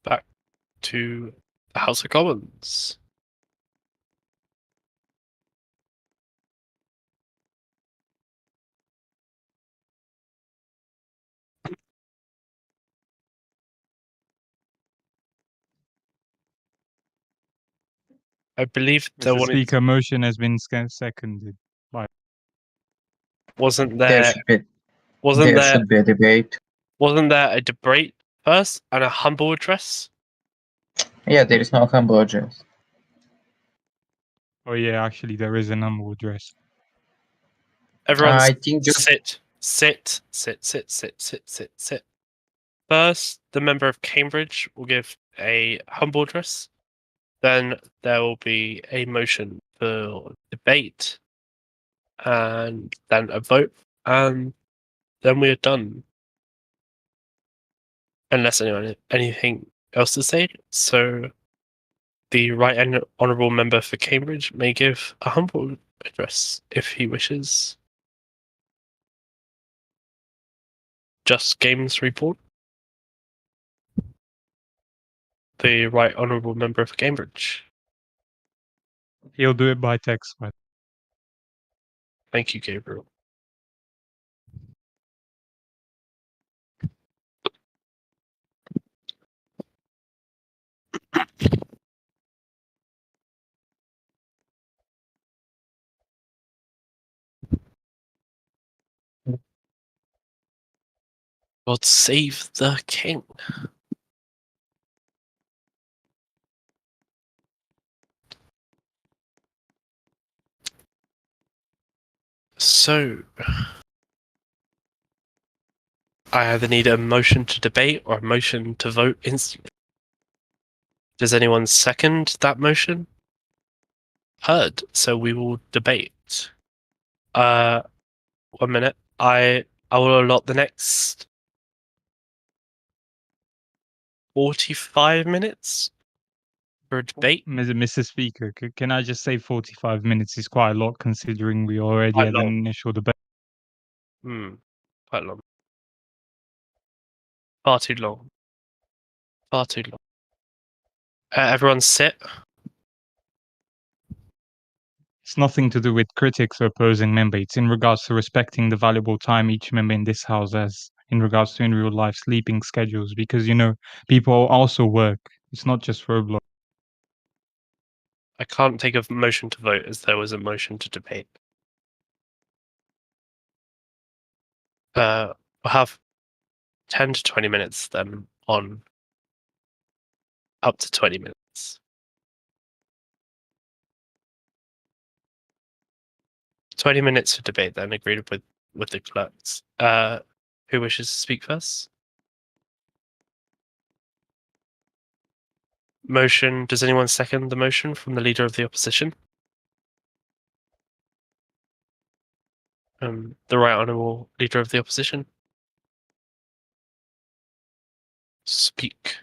Back to the House of Commons. I believe there Mr. Speaker, motion has been seconded. wasn't There there. should be Wasn't there? should be a debate. Wasn't there a debate first and a humble address? Yeah, there is no humble address. Oh yeah, actually there is a humble address. Everyone, I think just sit. First, the member of Cambridge will give a humble address. Then there will be a motion for debate, and then a vote, and then we are done. Unless anyone has anything else to say, so the right and honourable member for Cambridge may give a humble address if he wishes. Just Games report. The right honourable member for Cambridge. He'll do it by text. But Thank you, Gabriel. God save the king. So, I either need a motion to debate or a motion to vote instantly. Does anyone second that motion? Heard. So we will debate. 1 minute. I will allot the next 45 minutes for a debate. Mr. Speaker, can I just say 45 minutes is quite a lot considering we already Quite had long. an initial debate. Quite long. Far too long. Far too long. Everyone sit. It's nothing to do with critics or opposing member. It's in regards to respecting the valuable time each member in this house has in regards to in real life sleeping schedules because, you know, people also work. It's not just Roblox. I can't take a motion to vote as there was a motion to debate. We'll have 10 to 20 minutes then on up to 20 minutes. 20 minutes for debate then, agreed with the clerks. Who wishes to speak first? Motion. Does anyone second the motion from the leader of the opposition? The Right Honourable Leader of the Opposition. Speak.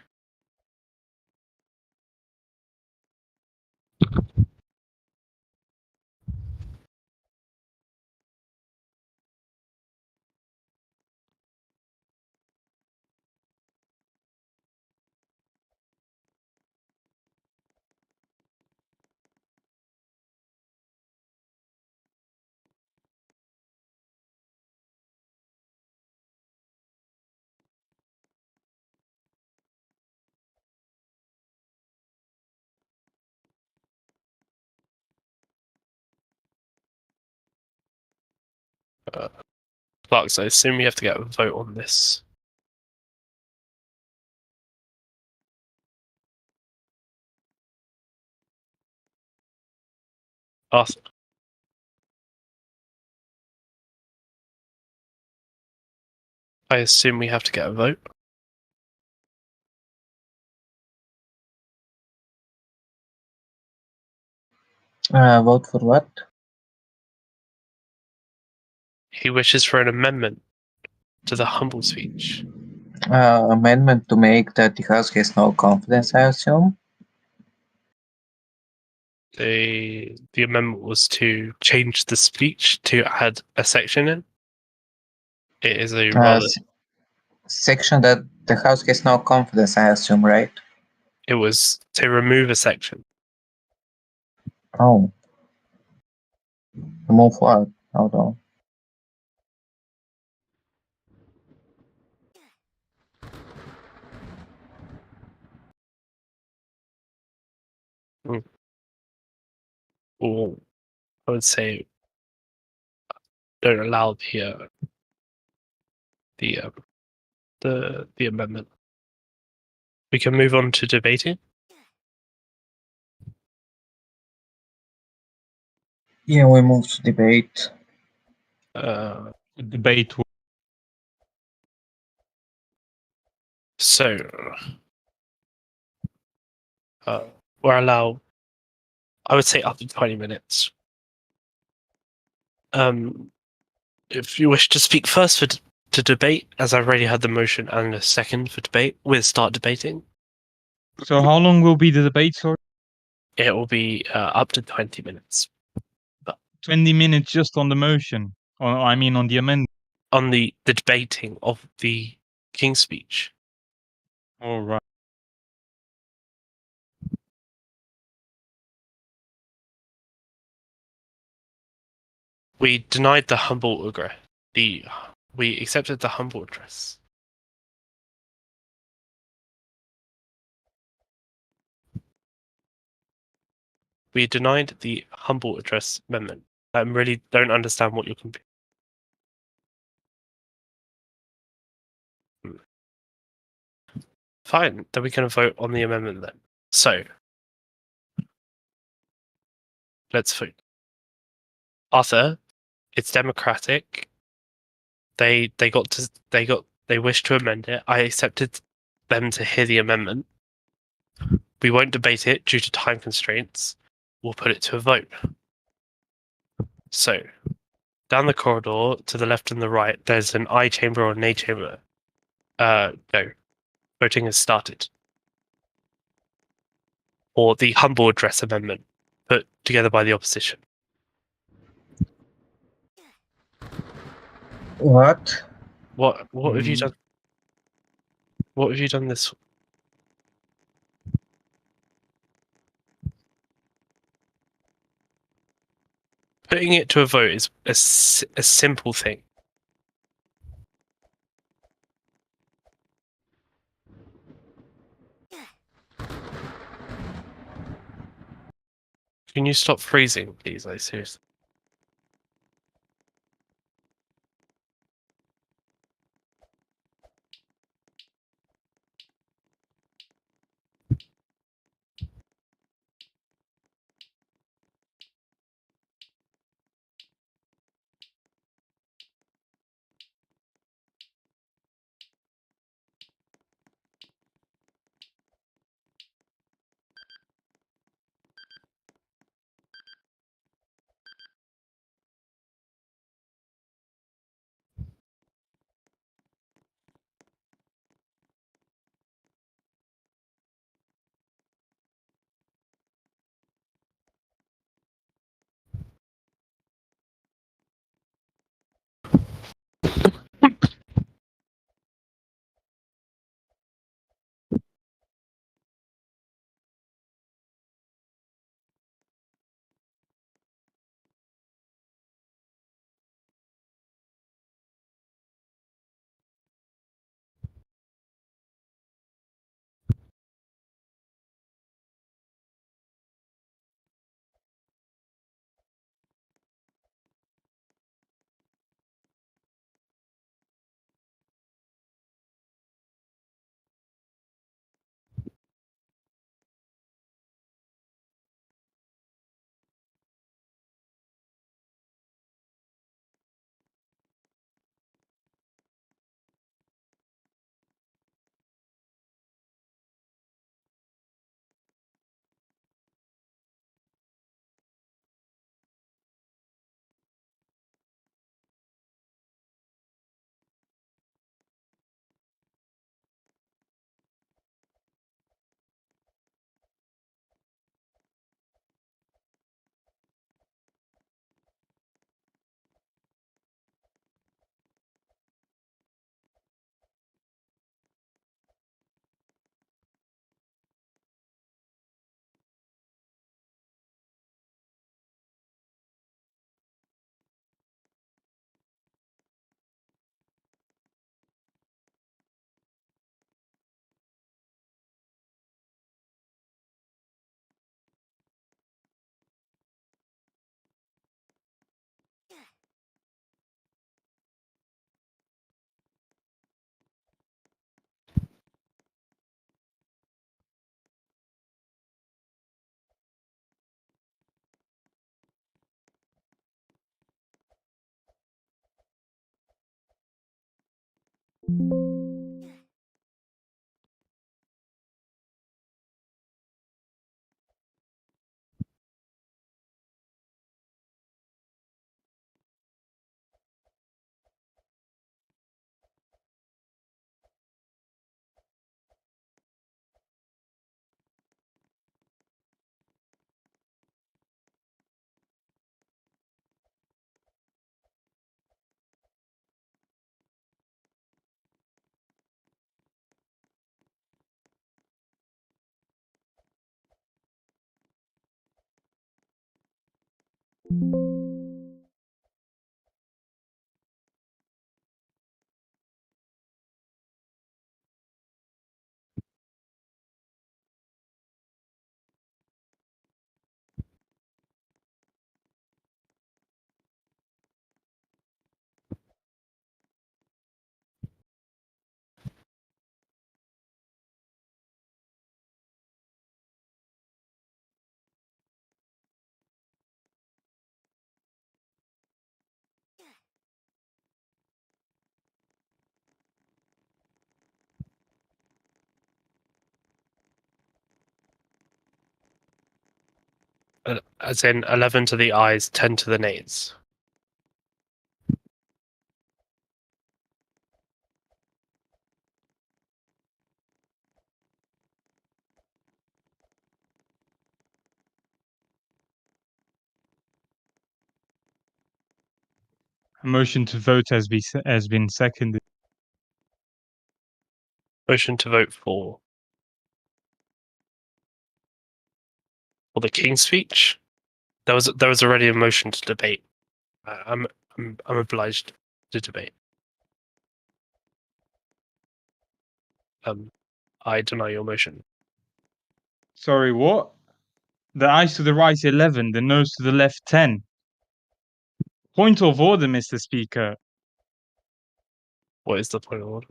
Clerks, I assume we have to get a vote on this. Arthur. I assume we have to get a vote. Vote for what? He wishes for an amendment to the humble speech. Amendment to make that the House has no confidence, I assume. The amendment was to change the speech to add a section in. It is a rather. Section that the House has no confidence, I assume, right? It was to remove a section. Oh. Remove what? Hold on. Or I would say don't allow the amendment. We can move on to debating. Yeah, we move to debate. The debate. So we're allowed, I would say, up to 20 minutes. If you wish to speak first to debate, as I've already had the motion and a second for debate, we'll start debating. So how long will be the debate, sorry? It will be up to 20 minutes. 20 minutes just on the motion. Or, I mean, on the amendment. On the debating of the King's speech. All right. We denied the humble address. We accepted the humble address. We denied the humble address amendment. I really don't understand what you're comparing. Fine, then we can vote on the amendment then. So, let's vote. Arthur, it's democratic. They wish to amend it. I accepted them to hear the amendment. We won't debate it due to time constraints. We'll put it to a vote. So, down the corridor to the left and the right, there's an aye chamber or nay chamber. Go. Voting has started. Or the humble address amendment put together by the opposition. What? What have you done? What have you done this? Putting it to a vote is a simple thing. Can you stop freezing, please? Like, seriously. As in 11 to the ayes, 10 to the nays. A motion to vote has been seconded. Motion to vote for the King's Speech. There was already a motion to debate. I'm obliged to debate. I deny your motion. Sorry, what? The ayes to the right 11, the noes to the left 10. Point of order, Mr. Speaker. What is the point of order?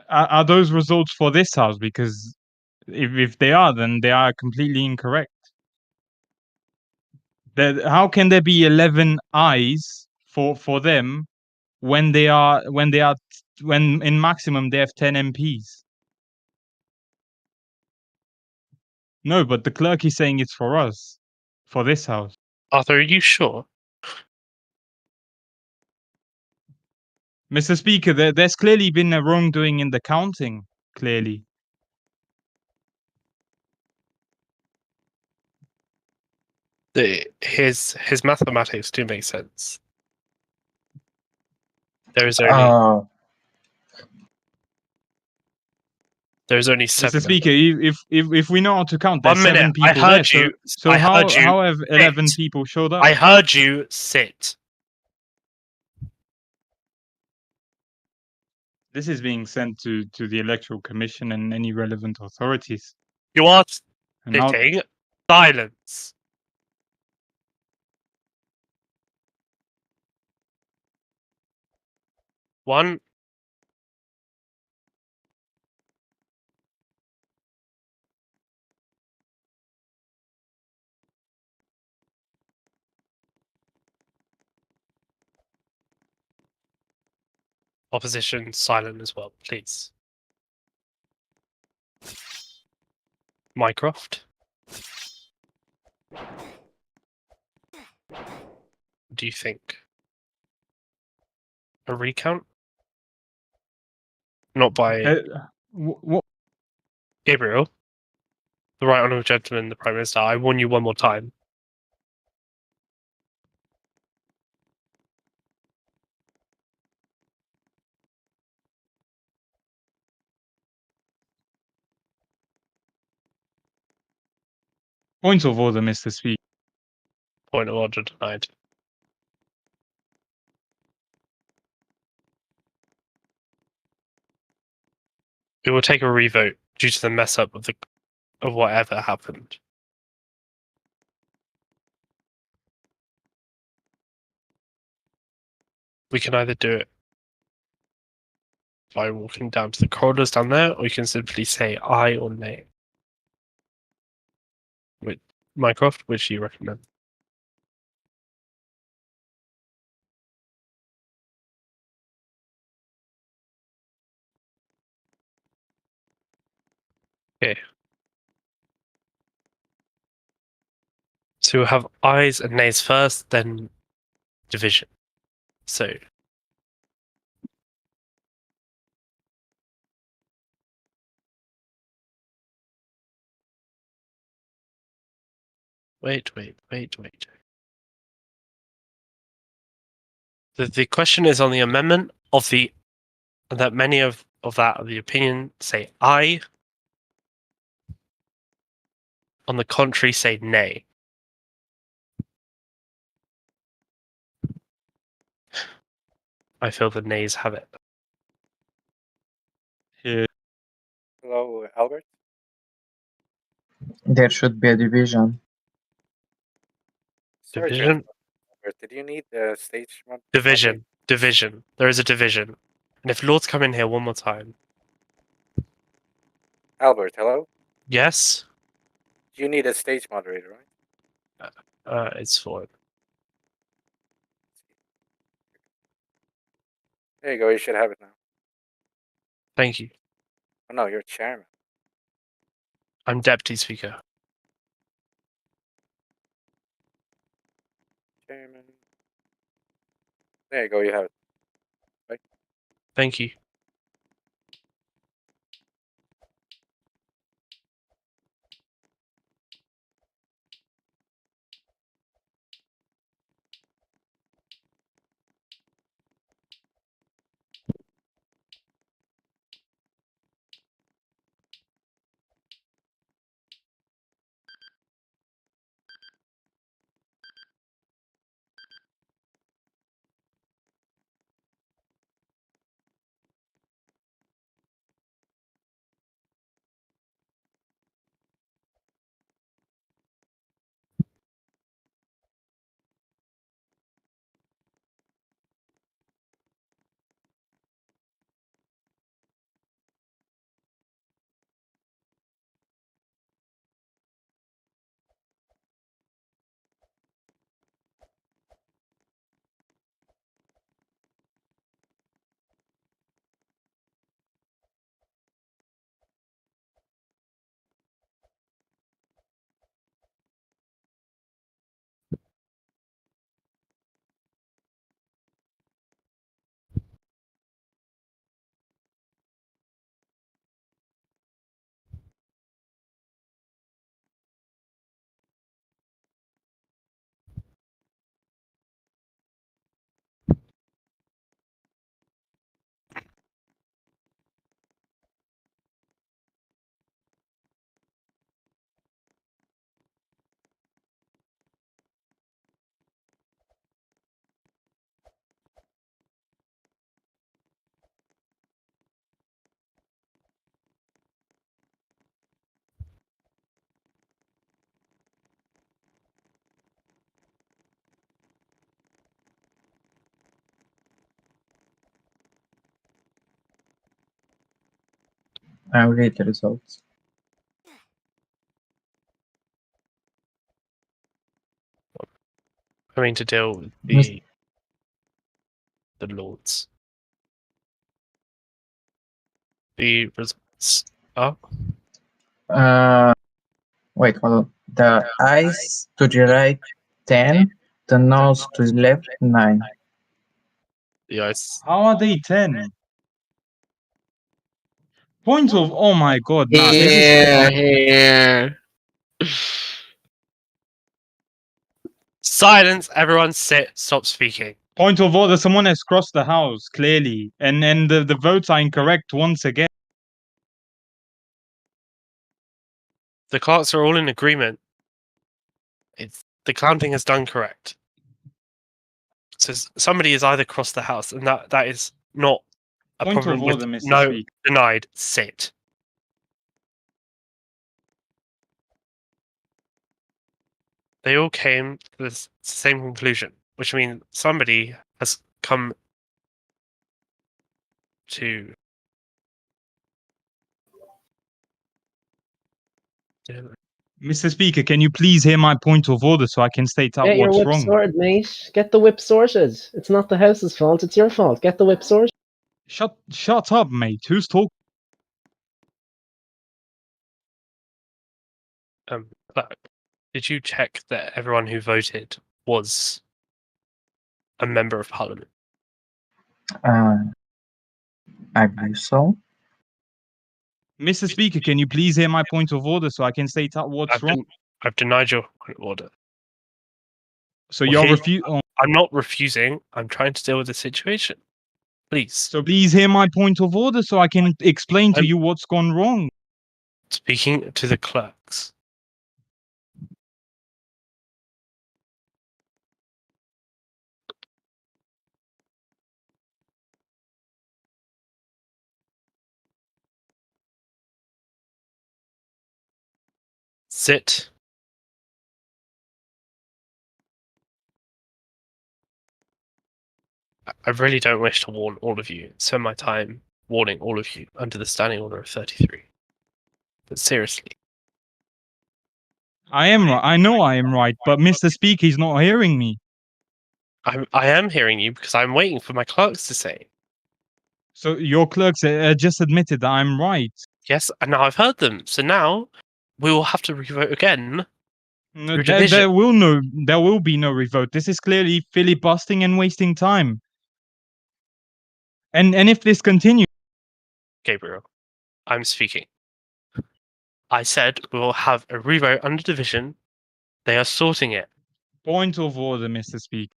Are those results for this house? Because if they are, then they are completely incorrect. How can there be 11 ayes for them when in maximum they have 10 MPs? No, but the clerk is saying it's for us, for this house. Arthur, are you sure? Mr. Speaker, there's clearly been a wrongdoing in the counting, clearly. His mathematics do make sense. There is only Uh, seven. Mr. Speaker, if we know how to count, there's 1 minute. 7 people I heard there. you. So I how heard you. have 11 sit. people showed up? I heard you sit. This is being sent to the Electoral Commission and any relevant authorities. You are And now, sitting. Silence. One. Opposition silent as well, please. Mycroft. Do you think a recount? Not by what? Gabriel, the Right Honourable Gentleman, the Prime Minister. I warn you one more time. Point of order, Mr. Speaker. Point of order denied. We will take a revote due to the mess up of whatever happened. We can either do it by walking down to the corridors down there, or you can simply say aye or nay. With Mycroft, which do you recommend? Okay. So we'll have ayes and nays first, then division. So wait. The question is on the amendment of the that many of the opinion say aye. On the contrary, say nay. I feel the nays have it. Here. Hello, Albert. There should be a division. Sorry to Division? interrupt, Albert. Did you need the stage mod? Division. Division. There is a division. And if Lords come in here one more time. Albert, hello. Yes? You need a stage moderator, right? It's for There you go. You should have it now. Thank you. Oh no, you're chairman. I'm deputy speaker. Chairman. There you go. You have it. Thank you. I'll read the results. I mean to deal with Mis- the Lords. The results are Wait, hold on. The eyes to the right 10, the nose to the left 9. the ayes. How are they 10? Point of, oh my god, nah, this is Here. Silence! Everyone sit. Stop speaking. point of order. Someone has crossed the house, clearly. And the votes are incorrect once again. The clerks are all in agreement. The counting is done correct. So somebody has either crossed the house, and that is not a Point problem of order, with Mr. no Speaker. denied. Sit. They all came to the same conclusion, which means somebody has come to. Mr. Speaker, can you please hear my point of order so I can state out Get your what's whip wrong? sorted, mate. Get the whip sorted. It's not the house's fault, it's your fault. Get the whip sorted. Shut up, mate. Who's talking? Clerk, did you check that everyone who voted was a member of parliament? Uh, I believe so. Mr. Speaker, can you please hear my point of order so I can state out what's wrong? I've denied your point of order. So Well, you're here- refusing. I'm not refusing. I'm trying to deal with the situation. Please. So please hear my point of order so I can explain to I'm- you what's gone wrong. Speaking to the clerks. Sit. I really don't wish to warn all of you. Spend my time warning all of you under the Standing Order of 33. But seriously, I am right. I know I am right, but Mr. Speaker is not hearing me. I am hearing you because I'm waiting for my clerks to say. So your clerks just admitted that I'm right. Yes, and now I've heard them. So now we will have to revote again. No, Through there division. will be no revote. This is clearly filibustering and wasting time. And if this continues, Gabriel, I'm speaking. I said we will have a revote under division. They are sorting it. point of order, Mr. Speaker.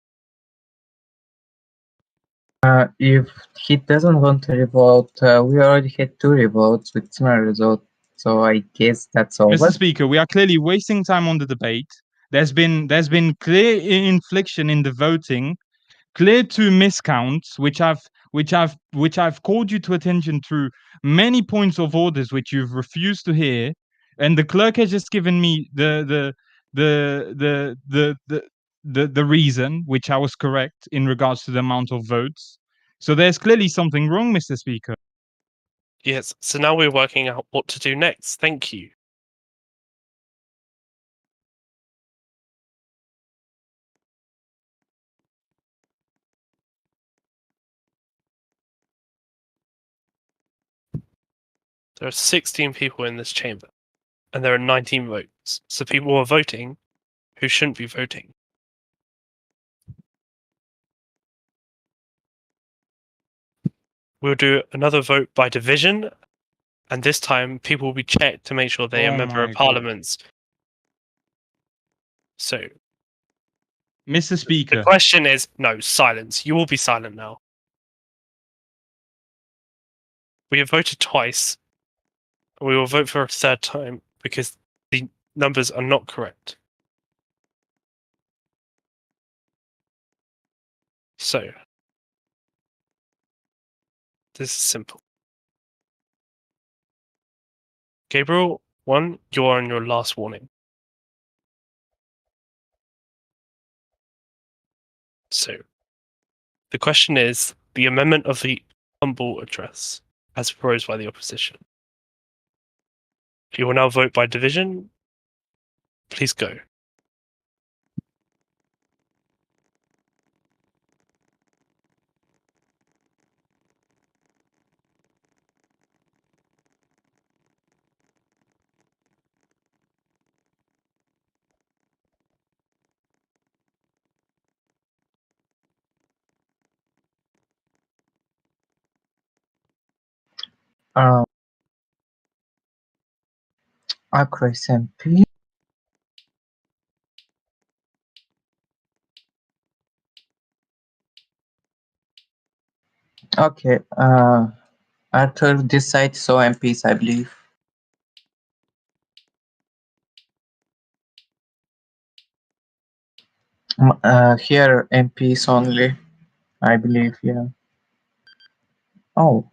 If he doesn't want to revote, we already had 2 revotes with similar results, so I guess that's over. Mr. Speaker, we are clearly wasting time on the debate. There's been clear infliction in the voting, clear 2 miscounts, which I've called you to attention through many points of orders which you've refused to hear, and the clerk has just given me the reason, which I was correct in regards to the amount of votes. So there's clearly something wrong, Mr. Speaker. Yes, so now we're working out what to do next. Thank you. There are 16 people in this chamber, and there are 19 votes. So people are voting who shouldn't be voting. We'll do another vote by division, and this time people will be checked to make sure they are Oh member my of God. parliaments. So Mr. the Speaker, question is no, silence. You will be silent now. We have voted twice. We will vote for a third time because the numbers are not correct. So this is simple. Gabriel, 1, you are on your last warning. So the question is the amendment of the humble address as proposed by the opposition. You will now vote by division. Please go. Across MP. Okay, Arthur, this side so MPs, I believe. Here MPs only, I believe, yeah. Oh,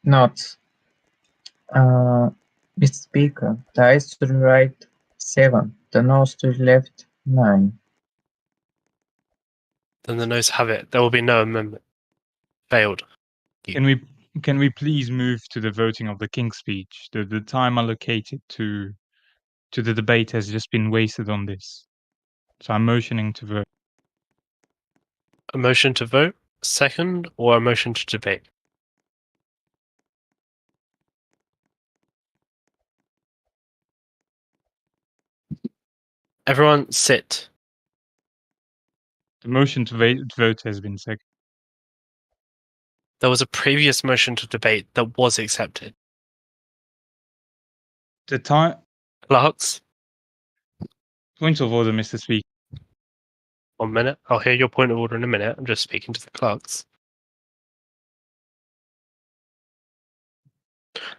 Notes. Mr. Speaker, the ayes to the right 7, the noes to the left 9. Then the noes have it. There will be no amendment. Failed. Can we please move to the voting of the King's Speech? The time allocated to the debate has just been wasted on this. So I'm motioning to vote. A motion to vote, second, or a motion to debate? Everyone sit. The motion to vote has been seconded. There was a previous motion to debate that was accepted. The time. Clerks, Point of order, Mr. Speaker. 1 minute. I'll hear your point of order in a minute. I'm just speaking to the clerks.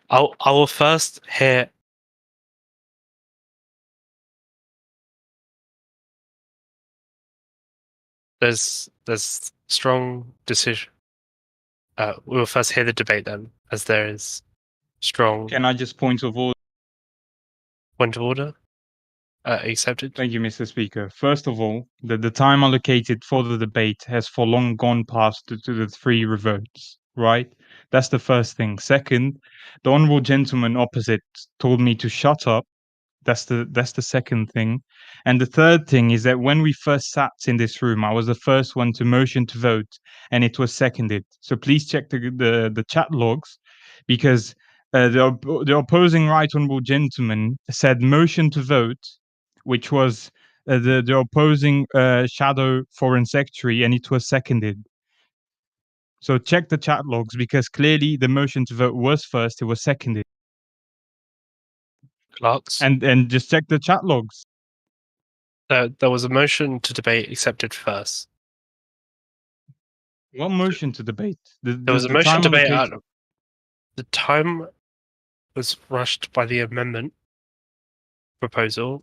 I will first hear. There's strong decision. We will first hear the debate then, as there is strong Can I just point of order? point of order. Accepted. Thank you, Mr. Speaker. First of all, the time allocated for the debate has for long gone past to the 3 revotes, right? That's the first thing. Second, the honourable gentleman opposite told me to shut up. That's the second thing. And the third thing is that when we first sat in this room, I was the first one to motion to vote, and it was seconded. So please check the chat logs, because the opposing right honourable gentleman said motion to vote, which was the opposing shadow foreign secretary, and it was seconded. So check the chat logs, because clearly the motion to vote was first, it was seconded. Clerks. And just check the chat logs. There was a motion to debate accepted first. What motion to debate? There was a motion to debate. The time was rushed by the amendment proposal.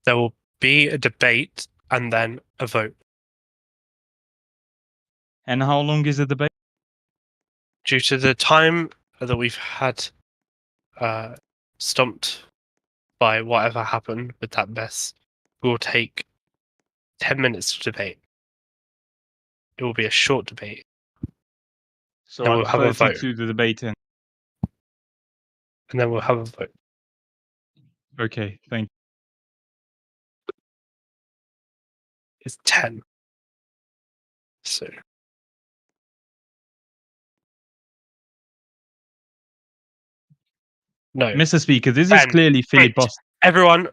There will be a debate and then a vote. And how long is the debate? Due to the time that we've had stumped by whatever happened with that mess, we will take 10 minutes to debate. It will be a short debate. So Then I'm we'll have a 32 the debate in. And then we'll have a vote. Okay, thank you. It's 10. So no. Mr. Speaker, this is Ben, clearly filibuster. Everyone.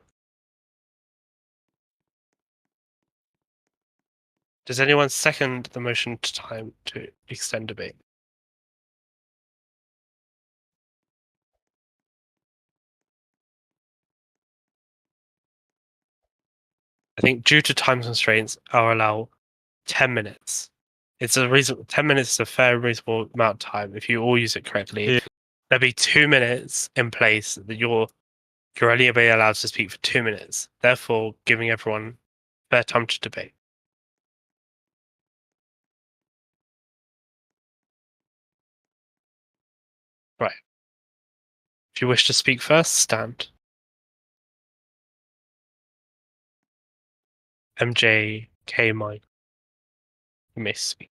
Does anyone second the motion to time to extend debate? I think due to time constraints, I'll allow 10 minutes. It's a reason. 10 minutes is a fair, reasonable amount of time if you all use it correctly. Yeah. There'll be 2 minutes in place that you're only allowed to speak for 2 minutes. Therefore, giving everyone fair time to debate. Right. If you wish to speak first, stand. MJK Mine. You may speak.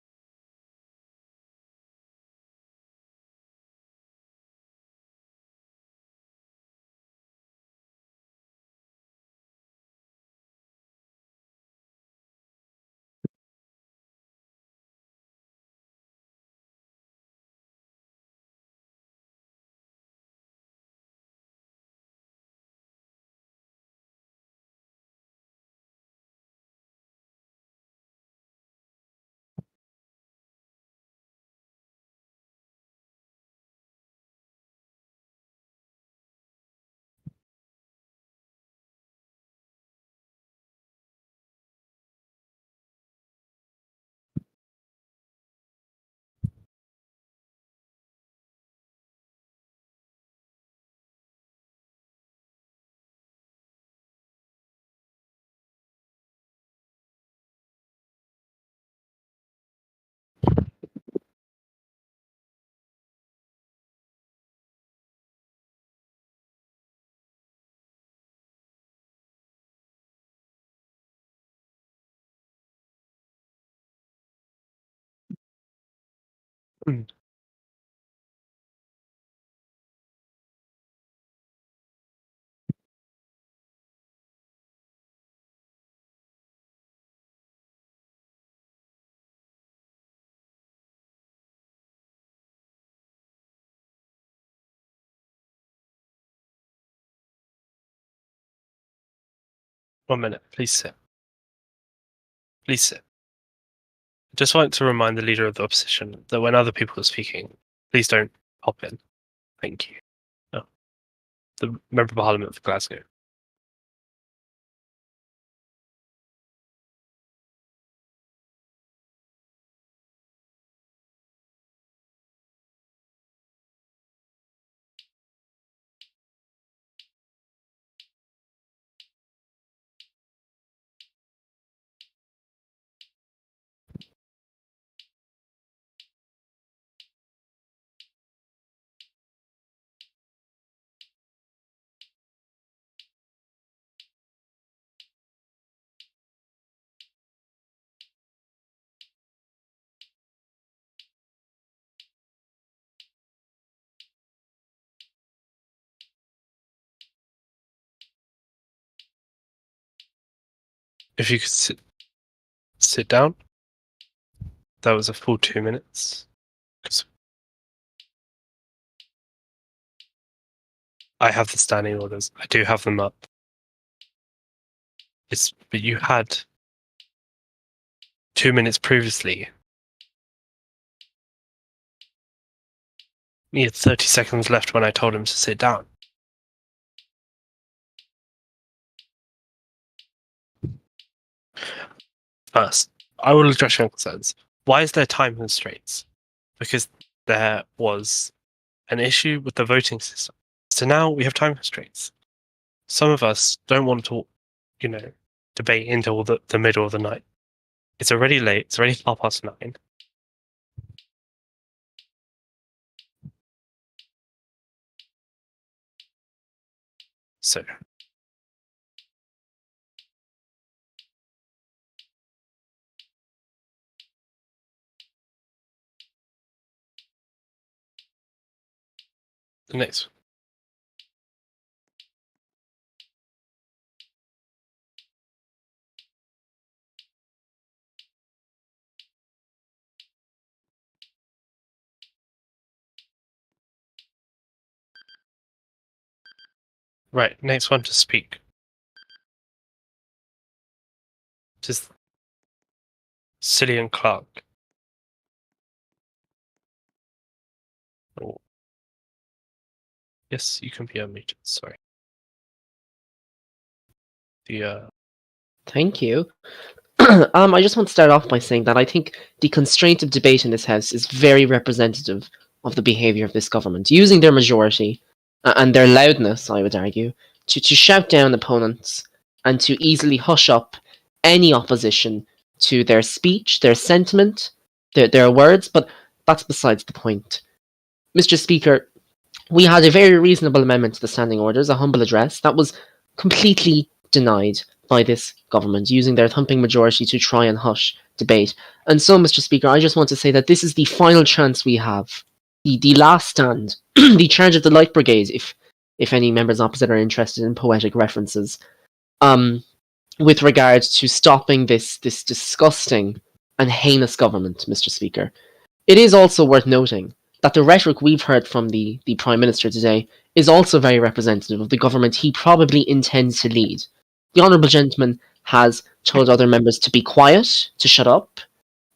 Hmm. One minute, please sit. Please sit. I just want to remind the leader of the opposition that when other people are speaking, please don't hop in. Thank you. Oh. The Member of Parliament for Glasgow. If you could sit down. That was a full 2 minutes. 'Cause I have the standing orders. I do have them up. But you had 2 minutes previously. He had 30 seconds left when I told him to sit down. First, I will address your concerns. Why is there time constraints? Because there was an issue with the voting system. So now we have time constraints. Some of us don't want to, debate until the middle of the night. It's already late. It's already 9:30. So the next one. Right, next one to speak. Just Cillian Clark. Oh. Yes, you can be unmuted. Sorry. Thank you. I just want to start off by saying that I think the constraint of debate in this House is very representative of the behaviour of this government, using their majority and their loudness, I would argue, to shout down opponents and to easily hush up any opposition to their speech, their sentiment, their words, but that's besides the point. Mr. Speaker, we had a very reasonable amendment to the standing orders, a humble address, that was completely denied by this government, using their thumping majority to try and hush debate. And so, Mr. Speaker, I just want to say that this is the final chance we have, the last stand, the charge of the Light Brigade, if any members opposite are interested in poetic references, with regards to stopping this disgusting and heinous government, Mr. Speaker. It is also worth noting that the rhetoric we've heard from the Prime Minister today is also very representative of the government he probably intends to lead. The Honourable Gentleman has told other members to be quiet, to shut up.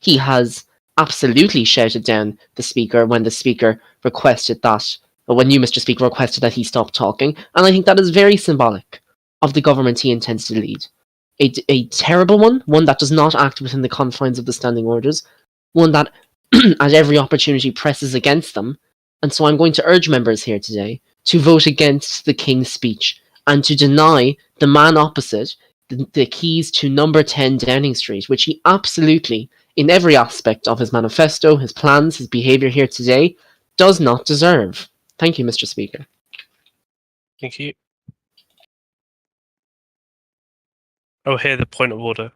He has absolutely shouted down the Speaker when the Speaker requested that, or when you, Mr. Speaker, requested that he stop talking, and I think that is very symbolic of the government he intends to lead. A terrible one that does not act within the confines of the standing orders, one that at every opportunity presses against them, and so I'm going to urge members here today to vote against the King's speech and to deny the man opposite the keys to number 10 Downing Street, which he absolutely, in every aspect of his manifesto, his plans, his behaviour here today, does not deserve. Thank you, Mr. Speaker. Thank you. Oh, here the point of order.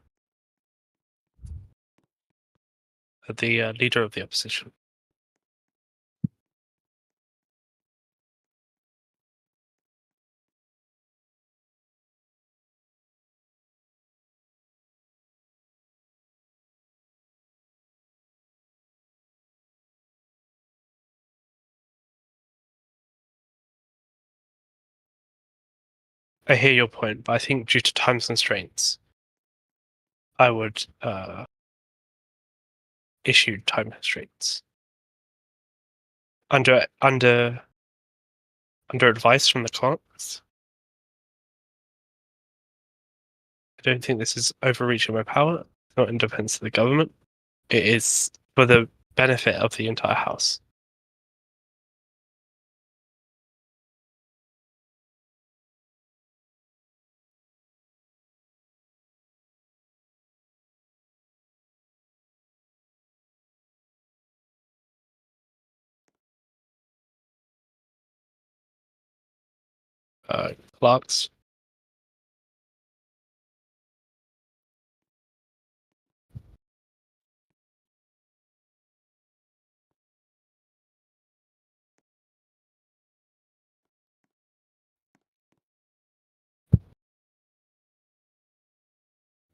The leader of the opposition. I hear your point, but I think due to time constraints, I would issue time constraints under advice from the clerks. I don't think this is overreaching my power. It's not in defense of the government. It is for the benefit of the entire house. Clerks.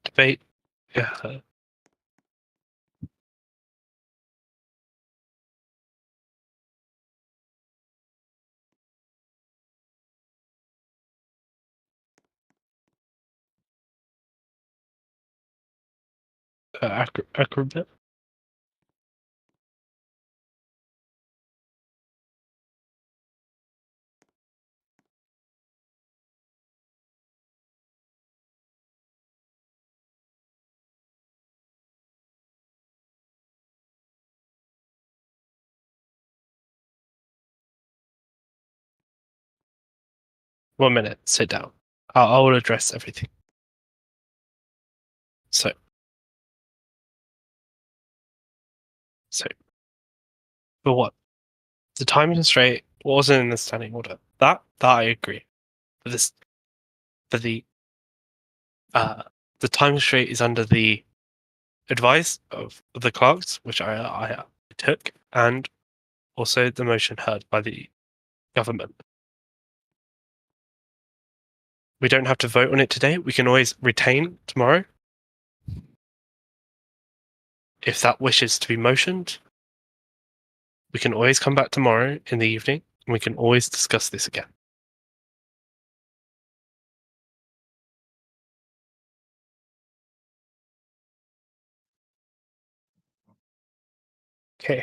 Debate. Yeah. Acrobat. 1 minute. Sit down. I will address everything. So, for what? The time constraint wasn't in the standing order. That I agree. For this, for the time constraint is under the advice of the clerks, which I took, and also the motion heard by the government. We don't have to vote on it today. We can always retain tomorrow. If that wishes to be motioned, we can always come back tomorrow in the evening, and we can always discuss this again. Okay.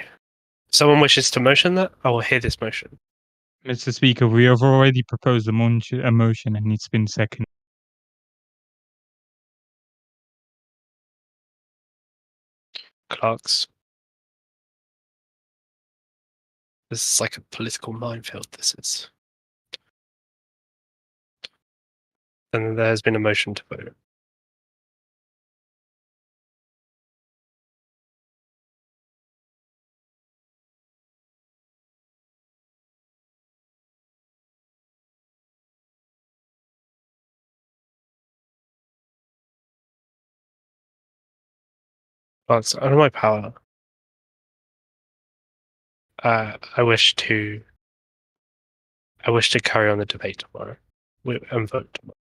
If someone wishes to motion that, I will hear this motion. Mr. Speaker, we have already proposed a motion and it's been seconded. Clerks. This is like a political minefield, this is. And there has been a motion to vote. Clerks, under my power, I wish to carry on the debate tomorrow and vote tomorrow.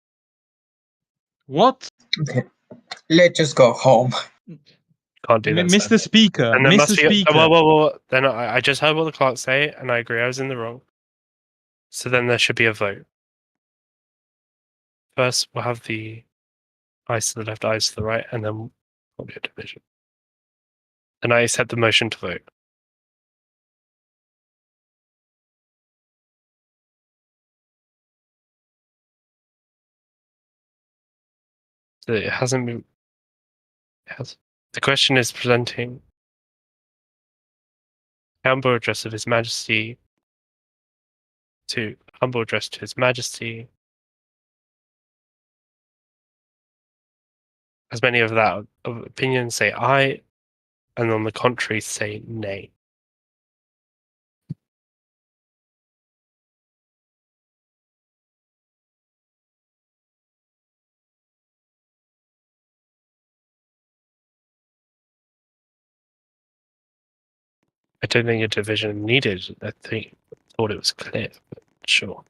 What? Okay, let's just go home. Can't do that. Mr. sir. Speaker, And there Mr. must be. Speaker. Well. Then I just heard what the clerk say, and I agree I was in the wrong. So then there should be a vote. First, we'll have the eyes to the left, eyes to the right, and then we'll be a division. And I accept the motion to vote. So it hasn't been. The question is presenting humble address of His Majesty to humble address to His Majesty. As many of that of opinion say aye, and on the contrary say nay. I don't think a division needed. I thought it was clear, but sure.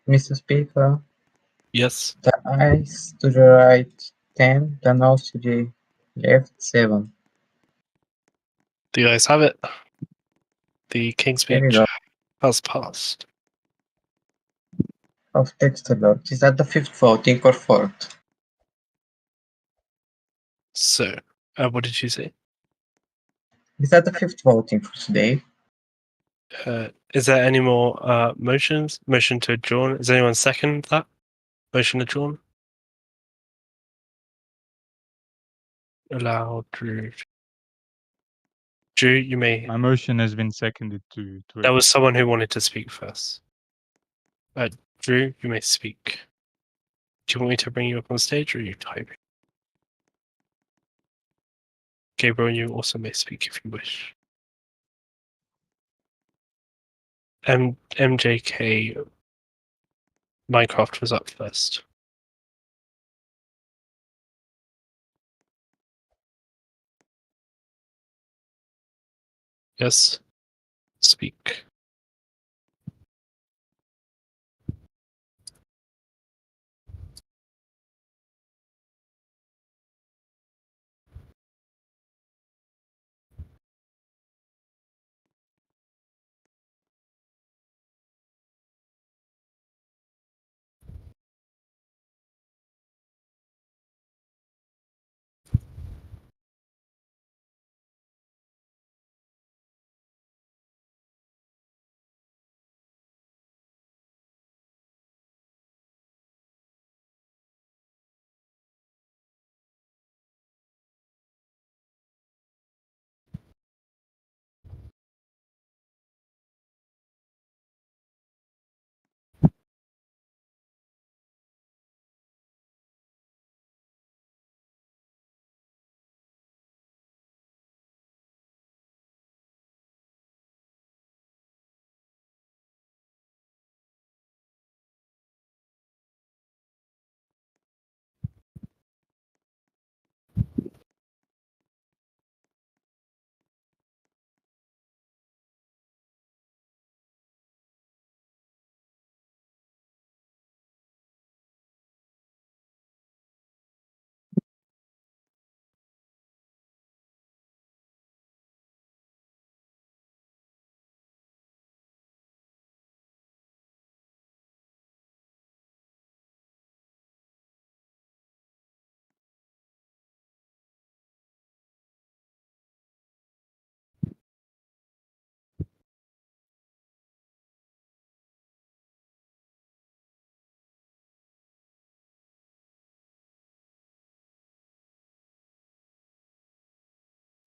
Mr. Speaker, Yes. the ayes to the right 10, the noes to the left 7. The ayes have it. The King's There you Speech go. has passed. Of text alert. Is that the 5th voting or 4th? So, what did you say? Is that the 5th voting for today? Is there any more motions? Motion to adjourn. Is anyone second that? Motion to adjourn. Allow Drew. Drew, you may. My motion has been seconded to There was someone who wanted to speak first. Drew, you may speak. Do you want me to bring you up on stage or are you typing? Gabriel, you also may speak if you wish. MJK Minecraft was up first. Yes. Speak.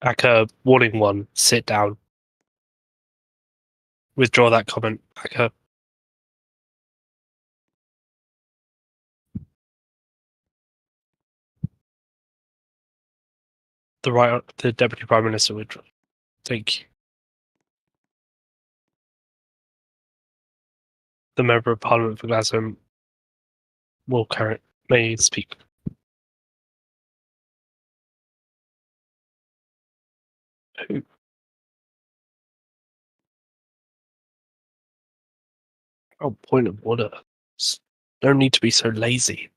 Aka, warning one, sit down. Withdraw that comment, Aka. The Deputy Prime Minister withdraw. Thank you. The Member of Parliament for Glasgow may speak. Who? Oh, point of order. No need to be so lazy.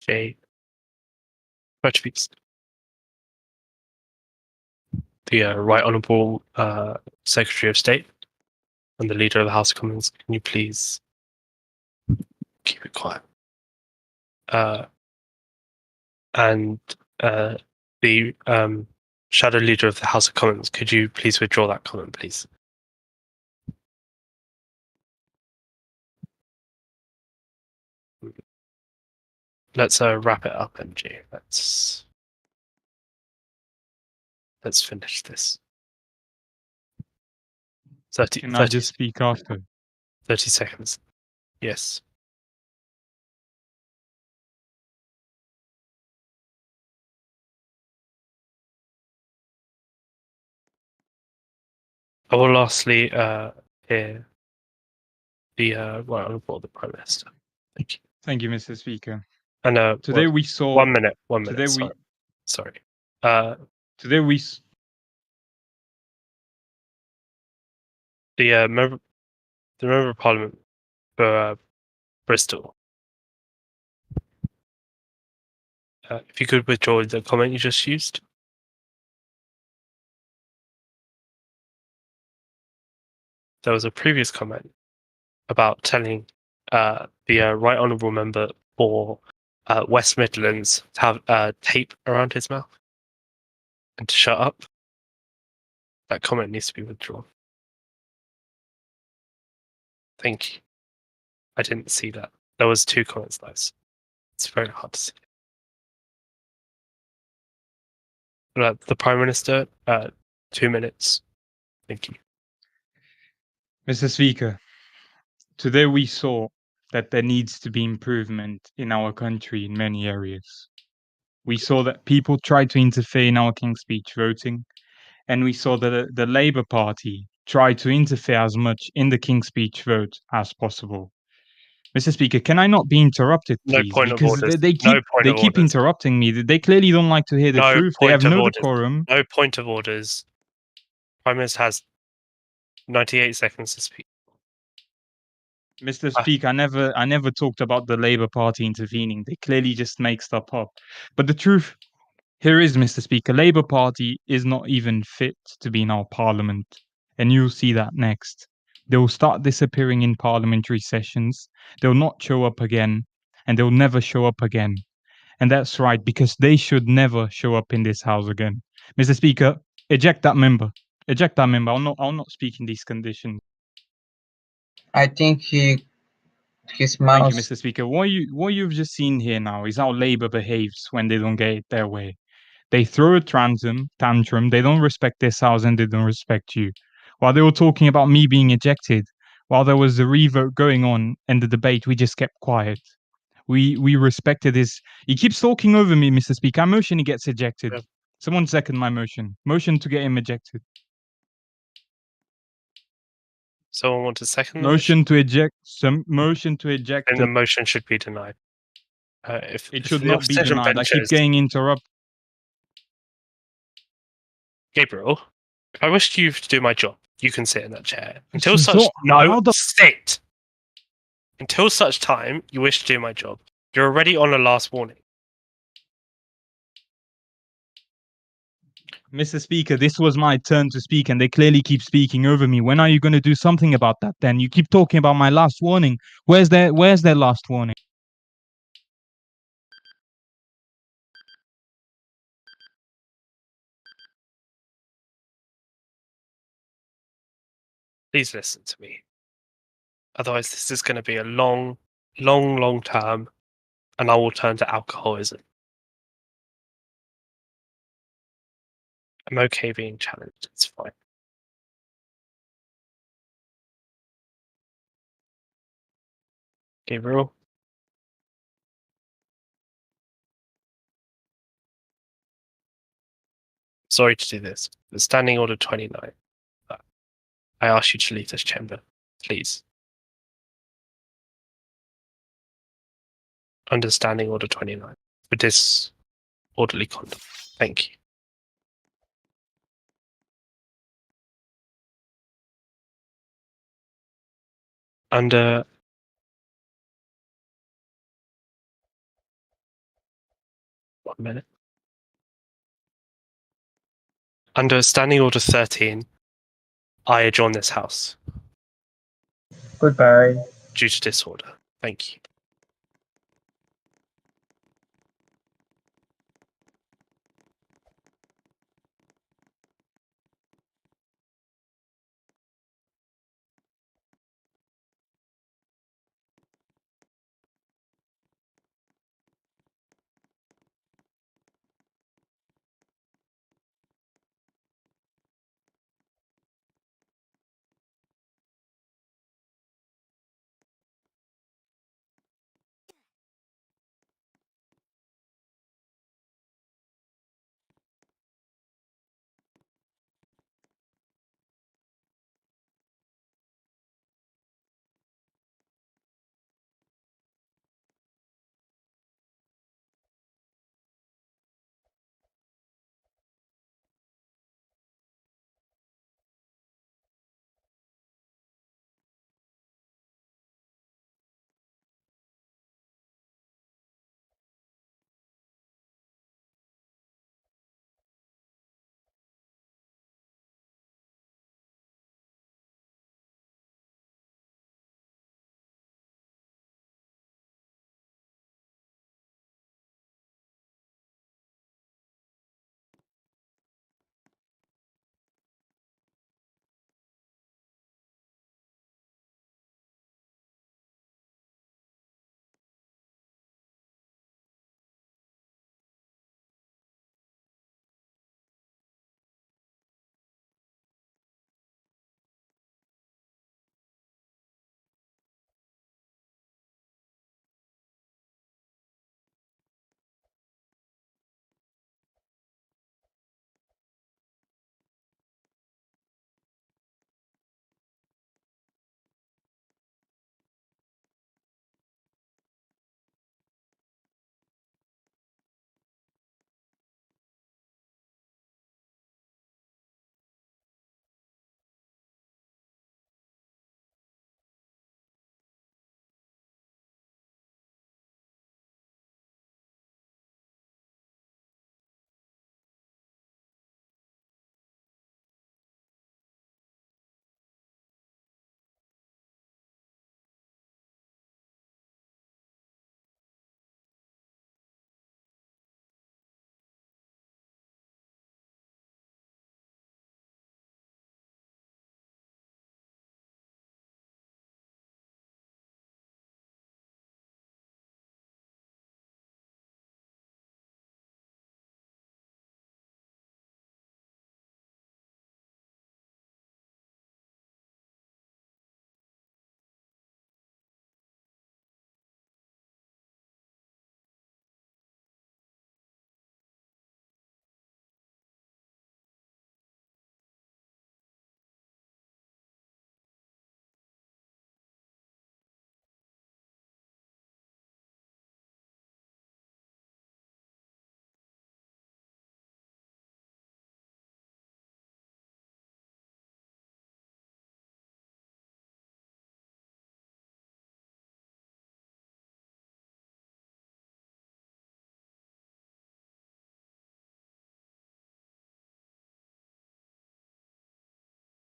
Jay. Portuguese. The Right Honourable Secretary of State and the Leader of the House of Commons, can you please keep it quiet? And the Shadow Leader of the House of Commons, could you please withdraw that comment, please? let's wrap it up, MG. Let's finish this. 30, Can 30, I just speak after? 30 seconds. Yes. I will lastly hear the right honourable the Prime Minister. Thank you. Thank you, Mr. Speaker. And Today well, we saw. 1 minute. 1 minute. Today Sorry. we. Sorry. Today we. The member of Parliament for Bristol. If you could withdraw the comment you just used. There was a previous comment about telling the right honourable member for West Midlands to have tape around his mouth and to shut up. That comment needs to be withdrawn. Thank you. I didn't see that. There was 2 comments, guys. It's very hard to see. The Prime Minister, 2 minutes. Thank you. Mr. Speaker, today we saw that there needs to be improvement in our country in many areas. We saw that people tried to interfere in our King's Speech voting, and we saw that the Labour Party tried to interfere as much in the King's Speech vote as possible. Mr. Speaker, can I not be interrupted, No please? point of Because orders. they No point they of keep orders. interrupting me. They clearly don't like to hear the No truth. They have point of no orders. decorum. No point of orders. Prime Minister has 98 seconds to speak. Mr. Speaker, I never talked about the Labour Party intervening. They clearly just make stuff up. But the truth here is, Mr. Speaker, Labour Party is not even fit to be in our parliament. And you'll see that next. They will start disappearing in parliamentary sessions. They'll not show up again. And they'll never show up again. And that's right, because they should never show up in this house again. Mr. Speaker, eject that member. Eject that member. I'll not speak in these conditions. I think his Thank mouse. you, Mr. Speaker. What you've just seen here now is how Labour behaves when they don't get it their way. They throw a tantrum, they don't respect this house, and they don't respect you. While they were talking about me being ejected, while there was the revote going on and the debate, we just kept quiet. We respected his. He keeps talking over me, Mr. Speaker. I motion he gets ejected. Yeah. Someone second my motion. Motion to get him ejected. Someone want to second the Motion to eject. Some motion to eject. And the motion should be denied. If It if should the not be opposition denied. I keep benches- getting interrupted. Gabriel, if I wished you to do my job, you can sit in that chair. Until It's such not- how the- sit. Until such time you wish to do my job. You're already on a last warning. Mr. Speaker, this was my turn to speak, and they clearly keep speaking over me. When are you going to do something about that? Then you keep talking about my last warning. Where's their last warning? Please listen to me. Otherwise, this is going to be a long term, and I will turn to alcoholism. I'm okay being challenged. It's fine. Gabriel? Sorry to do this, but Standing Order 29. I ask you to leave this chamber, please. Under Standing Order 29 for disorderly conduct. Thank you. Under one minute. Under Standing Order 13, I adjourn this house Goodbye. due to disorder. Thank you.